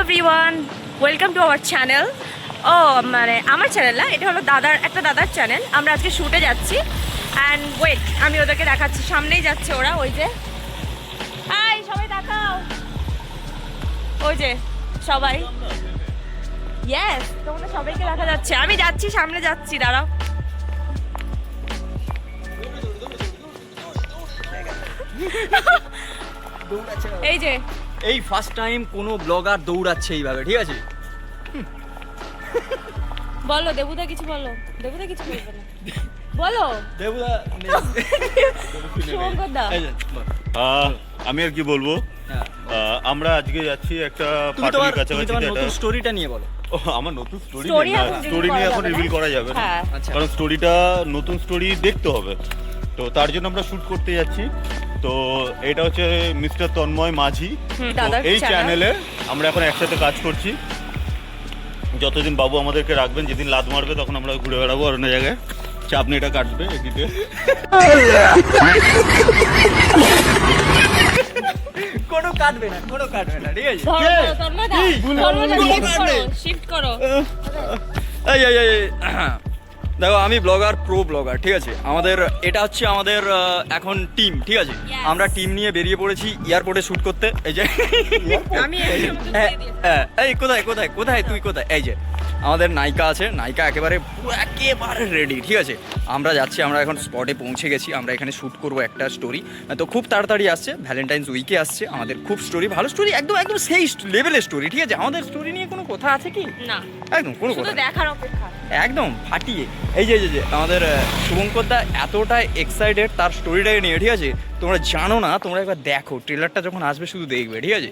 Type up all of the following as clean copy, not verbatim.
Everyone, welcome to our channel. ও মানে আমার চ্যানেল না, এটা হলো দাদার চ্যানেল। আমরা আজকে শ্যুটে যাচ্ছি অ্যান্ড ওয়েট, আমি ওদেরকে দেখাচ্ছি। সামনেই যাচ্ছে ওরা, ওই যে। হাই সবাই দেখাও, ওই যে সবাই। ইয়েস, তোমাদের সবাইকে দেখা যাচ্ছে। আমি যাচ্ছি, সামনে যাচ্ছি, দাঁড়াও। এই যে এই ফার্স্ট টাইম কোনো ব্লগার দৌড়াচ্ছে এইভাবে, ঠিক আছে? বলো দেবুদা, কিছু বলো। দেবুদা কিছু বলবে না, বলো। দেবুদা শুভঙ্করদা। আমি আর কি বলবো, আমরা আজকে যাচ্ছি একটা পার্টির কাছাকাছি। নতুন স্টোরিটা নিয়ে বলো। ও, আমার নতুন স্টোরি Story নিয়ে এখন এখন রিভিল করা যাবে না, হ্যাঁ। আচ্ছা। কারণ স্টোরিটা নতুন স্টোরি দেখতে হবে। তো তার জন্য আমরা শুট করতে যাচ্ছি। তো এটা হচ্ছে মিস্টার তন্ময় মাঝি। তো দাদার এই channel। চ্যানেলে আমরা এখন একসাথে কাজ করছি। যতদিন বাবু আমাদেরকে রাখবেন, যেদিন লাদ মারবে তখন আমরা ঘুরে বেড়াবো অন্য জায়গায়। চাপনি এটা কাটবে এদিকে। কোনো কাটবে না, ঠিক আছে? শিফট করো। এই দেখো, আমি ব্লগার, প্রো ব্লগার, ঠিক আছে? আমাদের এটা হচ্ছে আমাদের এখন টিম, ঠিক আছে? Yes. আমরা টিম নিয়ে বেরিয়ে পড়েছি এয়ারপোর্টে শুট করতে। এই যে আমি এই কোথায় তুই কোথায়? এই যে আমাদের নায়িকা আছে, নায়িকা একেবারে রেডি, ঠিক আছে? আমরা যাচ্ছি, আমরা এখন স্পটে পৌঁছে গেছি। আমরা এখানে শ্যুট করব একটা স্টোরি। তো খুব তাড়াতাড়ি আসছে, ভ্যালেন্টাইন্স উইকে আসছে আমাদের। খুব স্টোরি, ভালো স্টোরি, একদম সেই লেভেলের স্টোরি, ঠিক আছে? আমাদের স্টোরি নিয়ে কোনো কথা আছে কি? না, একদম কোনো শুধু কথা নেই। দেখার অপেক্ষা। একদম ফাটিয়ে। এই যে আমাদের শুভঙ্করদা এতটা এক্সাইটেড তার স্টোরিটাকে নিয়ে, ঠিক আছে? তোমরা জানো না, তোমরা একবার দেখো, ট্রেলারটা যখন আসবে শুধু দেখবে, ঠিক আছে?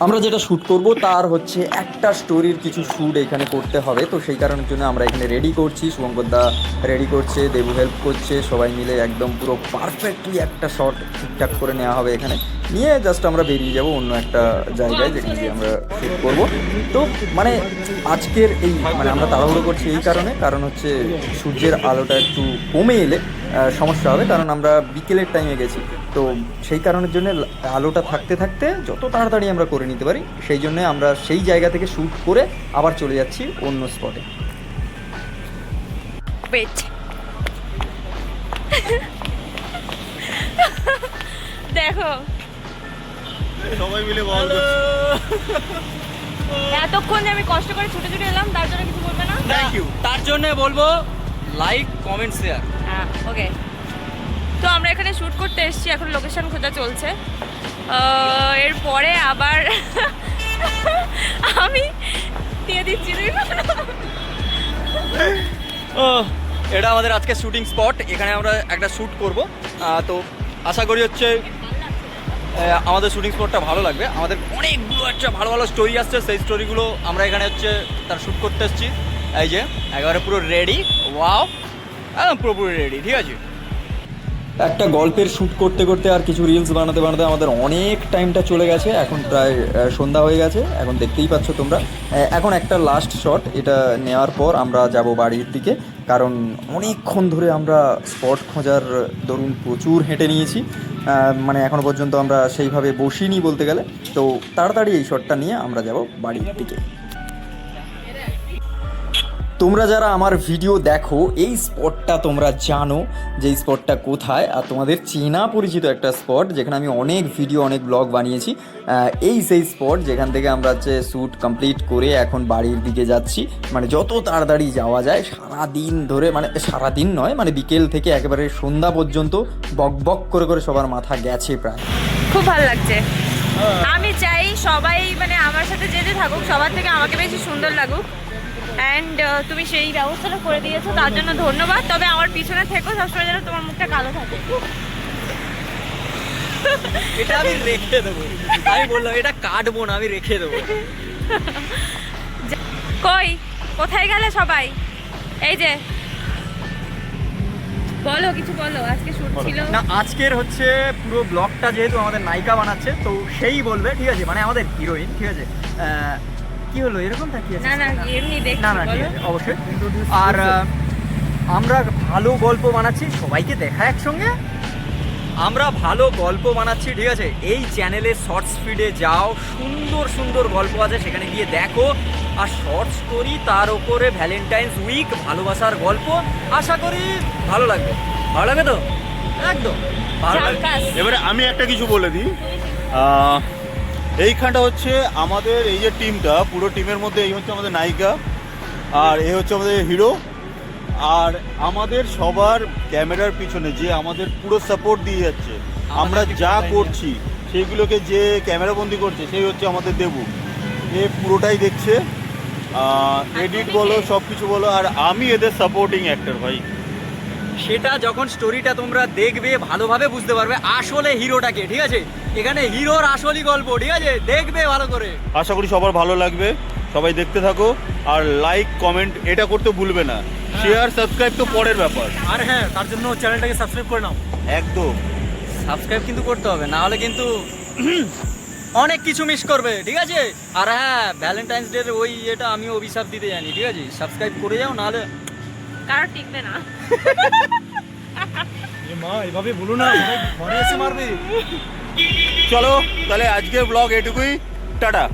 আমরা যেটা শ্যুট করব তার হচ্ছে একটা স্টোরির কিছু শ্যুট এখানে করতে হবে। তো সেই কারণের জন্য আমরা এখানে রেডি করছি, শুভঙ্করদা রেডি করছে, দেবু হেল্প করছে, সবাই মিলে একদম পুরো পারফেক্টলি একটা শট ঠিকঠাক করে নেওয়া হবে। এখানে নিয়ে জাস্ট আমরা বেরিয়ে যাব অন্য একটা জায়গায়, যেখানে গিয়ে আমরা শ্যুট করব। তো মানে আজকের এই মানে আমরা তাড়াহুড়ো করছি এই কারণ হচ্ছে সূর্যের আলোটা একটু কমে এলে সমস্যা হবে, কারণ আমরা বিকেলের টাইমে গেছি। তো সেই কারণের জন্য আলোটা থাকতে থাকতে যত তাড়াতাড়ি আমরা করে নিতে পারি, সেই জন্য আমরা সেই জায়গা থেকে শ্যুট করে আবার চলে যাচ্ছি অন্য স্পটে। ওয়েট, দেখো সবাই মিলে বল। এতক্ষণ যে আমি কষ্ট করে ছুটে ছুটে এলাম, তার জন্য কিছু বলবে না? Thank you. তার জন্য বলবো লাইক, কমেন্ট, শেয়ার। হ্যাঁ, ওকে। তো আমরা এখানে শ্যুট করতে এসেছি, এখন লোকেশন খোঁজা চলছে। এরপরে আবার আমি দিয়ে দিচ্ছি। ও, এটা আমাদের আজকে শুটিং স্পট। এখানে আমরা একটা শ্যুট করব। তো আশা করি হচ্ছে আমাদের শুটিং স্পটটা ভালো লাগবে। আমাদের অনেকগুলো একটা ভালো ভালো স্টোরি আসছে, সেই স্টোরিগুলো আমরা এখানে হচ্ছে তার শ্যুট করতে এসেছি। এই যে একেবারে পুরো রেডি, ওয়াও, একদম পুরোপুরি রেডি, ঠিক আছে? একটা গল্পের শ্যুট করতে করতে আর কিছু রিলস বানাতে আমাদের অনেক টাইমটা চলে গেছে। এখন প্রায় সন্ধ্যা হয়ে গেছে, এখন দেখতেই পাচ্ছ তোমরা। এখন একটা লাস্ট শট, এটা নেওয়ার পর আমরা যাব বাড়ির দিকে, কারণ অনেকক্ষণ ধরে আমরা স্পট খোঁজার দরুন প্রচুর হেঁটে নিয়েছি। মানে এখনও পর্যন্ত আমরা সেইভাবে বসিনি বলতে গেলে। তো তাড়াতাড়ি এই শটটা নিয়ে আমরা যাব বাড়ির দিকে। তোমরা যারা আমার ভিডিও দেখো, এই স্পটটা তোমরা জানো যে এই স্পটটা কোথায়, আর তোমাদের চেনা পরিচিত একটা স্পট, যেখানে আমি অনেক ভিডিও, অনেক ব্লগ বানিয়েছি। এই সেই স্পট যেখান থেকে আমরা হচ্ছে শ্যুট কমপ্লিট করে এখন বাড়ির দিকে যাচ্ছি। মানে যত তাড়াতাড়ি যাওয়া যায়, সারাদিন ধরে, মানে সারাদিন নয়, মানে বিকেল থেকে একেবারে সন্ধ্যা পর্যন্ত বক বক করে করে সবার মাথা গেছে প্রায়। খুব ভালো লাগছে। আমি চাই সবাই মানে আমার সাথে যেতে থাকুক, সবার থেকে আমাকে বেশি সুন্দর লাগুক। অ্যান্ড তুমি সেই ব্যবস্থাটা করে দিয়েছো, তার জন্য ধন্যবাদ। তবে আমার পিছনে থেকো সবসময়, যেন তোমার মুখটা কালো থাকে। এটা আমি রেখে দেবো, আমি বললাম এটা কাটবো না, আমি রেখে দেবো। কই কোথায় গেলে সবাই? এই যে বলো, কিছু বলো। আজকে শুট ছিল না, আজকের হচ্ছে পুরো ব্লগটা যেহেতু আমাদের নায়িকা বানাচ্ছে, তো সেই বলবে, ঠিক আছে? মানে আমাদের হিরোইন, ঠিক আছে? কি হলো এরকম তাকিয়ে আছে? না এমনি দেখছি। না ঠিক আছে, অবশ্যই। আর আমরা ভালো গল্প বানাচ্ছি, সবাইকে দেখা একসঙ্গে। আমরা ভালো গল্প বানাচ্ছি, ঠিক আছে? এই চ্যানেলে শর্টস ফিডে যাও, সুন্দর সুন্দর গল্প আছে, সেখানে গিয়ে দেখো। আর শর্ট স্টোরি, তার ওপরে ভ্যালেন্টাইন্স উইক, ভালোবাসার গল্প, আশা করি ভালো লাগবে। ভালো লাগবে তো? একদম ভালো লাগবে। ঝাক্কাস। এবারে আমি একটা কিছু বলে দিই, এইখানটা হচ্ছে আমাদের এই যে টিমটা, পুরো টিমের মধ্যে এই হচ্ছে আমাদের নায়িকা, আর এই হচ্ছে আমাদের হিরো। আর আমাদের সবার ক্যামেরার পিছনে যে আমাদের পুরো সাপোর্ট দিয়ে যাচ্ছে, আমরা যা করছি সেইগুলোকে যে ক্যামেরাবন্দি করছে সেই হচ্ছে আমাদের দেবু। এ পুরোটাই দেখছে, এডিট বলো, সব কিছু বলো, আর আমি এদের সাপোর্টিং অ্যাক্টর ভাই। সেটা যখন স্টোরিটা তোমরা দেখবে ভালোভাবে বুঝতে পারবে আসলে হিরোটাকে, ঠিক আছে? এখানে হিরোর আসলই গল্প, ঠিক আছে? দেখবে ভালো করে। আশা করি সবার ভালো লাগবে, সবাই দেখতে থাকো। আর লাইক কমেন্ট এটা করতে ভুলবে না, শেয়ার সাবস্ক্রাইব তো পরের ব্যাপার। আর হ্যাঁ, তার জন্য চ্যানেলটাকে সাবস্ক্রাইব করে নাও। একদম সাবস্ক্রাইব কিন্তু করতে হবে, না হলে কিন্তু অনেক কিছু মিস করবে, ঠিক আছে? আর হ্যাঁ, ভ্যালেন্টাইন্স ডে ওই এটা আমি অভিশাপ দিতে জানি, ঠিক আছে? সাবস্ক্রাইব করে যাও, নাহলে কারো টিকবে না। মা এভাবে বলো না, ঘরে এসে মারবে। চলো তাহলে আজকের ব্লগ এটুকুই, টাটা।